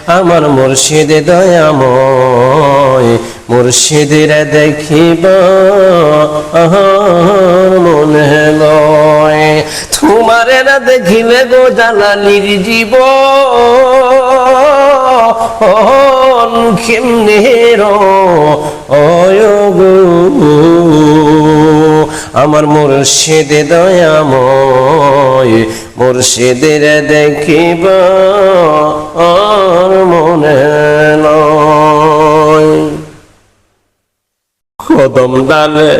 আমার মুর্শিদ দয়াময় মুর্শিদের দেখিব মনে লয় তোমারে না দেখিলে গো জালালির জীবন কেমনে গো আমার মুর্শিদ দয়াময় মুর্শিদের দেখিব মনে লয় কদম ডালে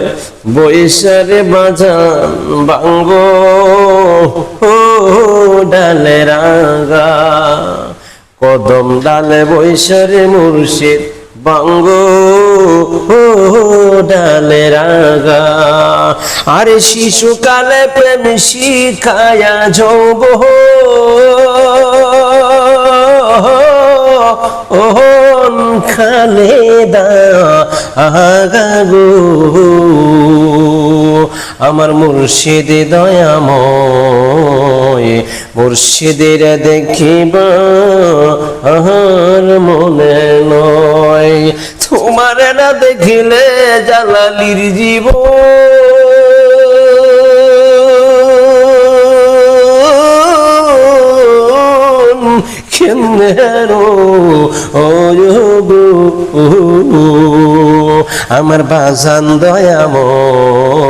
বৈশারে বাজান বাঙ্গো ডালে রাগা কদম ডালে বৈশারে মুর্শিদ বাঙ্গো ডালে রাগা আরে শিশুকালে প্রেম শিখায়া যৌব খালেদা আগাগো আমার মুর্শিদ দয়াময় মুর্শিদের দেখিব আর মনে নয় তোমার না দেখিলে জালালির জীবন কেমনে আমার বাজান দয়াময়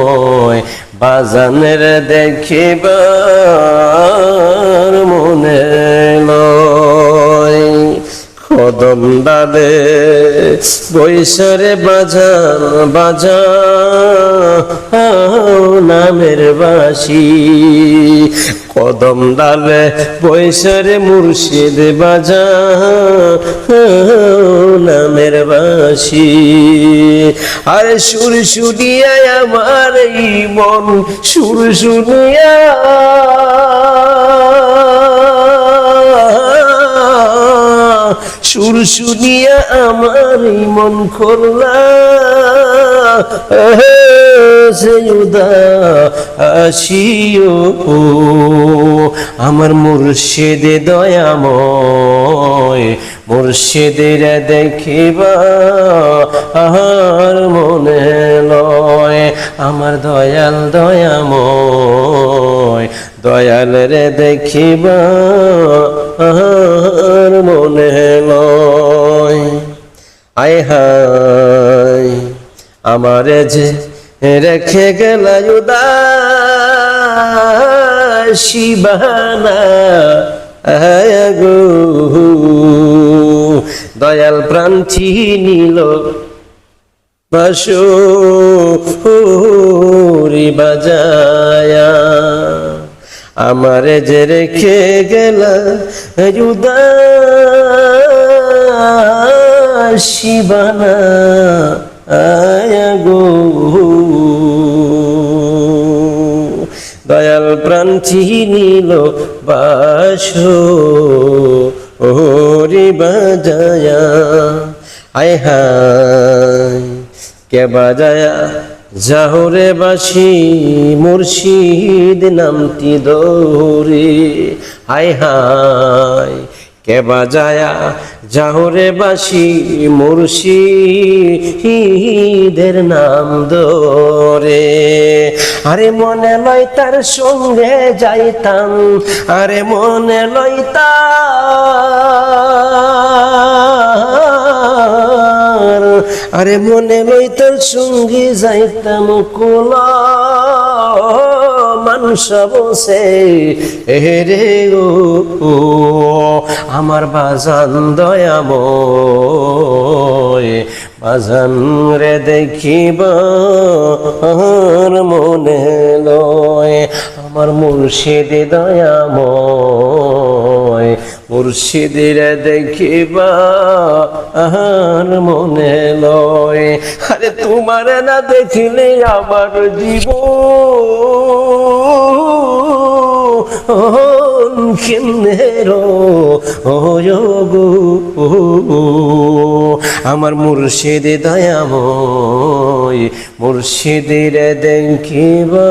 বাজানের দেখিবার মনে লয় কদম ডালে বৈশারে বাজান বাজা নামের বাসি কদম ডালে বৈশারে মুর্শিদ বাজা নামের বাসি আরে সুর শুনিয়া আমার এই মন সুর শুনিয়া সুর শুনিয়া আমার মন খোলা আসিও আমার মুর্শিদ দয়াময় মুর্শিদের দেখিবা আর মনে লয় আমার দয়াল দয়াময় দয়াল রে দেখিবা আর মনে লয় আয় হায় আমারে যে রেখে গেল উদাসী বাহানা গো দয়াল প্রাণ চিনিল বাঁশরি বাজায়া আমারে যে রেখে গেল উদাসী বানা গো দয়াল প্রাণ চিনিল বাঁশরি বাজায়া আয় হায় কে বাজায়া জাহরে বাসি মুর্শিদ নামটি দৌড়ে হায় হায় কে বাজায়া জাহরে বাসি মুর্শিদের নাম দরে আরে মনে লয় তার সঙ্গে যাইতাম আরে মনে লয় তার আরে মনে লয় তার সঙ্গে যাইতাম কোলা মানুষ বসে রে ও আমার বাজান দয়াময় বাজান রে দেখিবা আর মনে লয় আমার মুর্শিদ দয়াময় মুর্শিদ রে দেখিবা আর মনে লয় আরে তোমার না দেখিলে আমার জীবন কেমনে গো আমার মুর্শিদ দয়াময় মুর্শিদ রে দেখিবা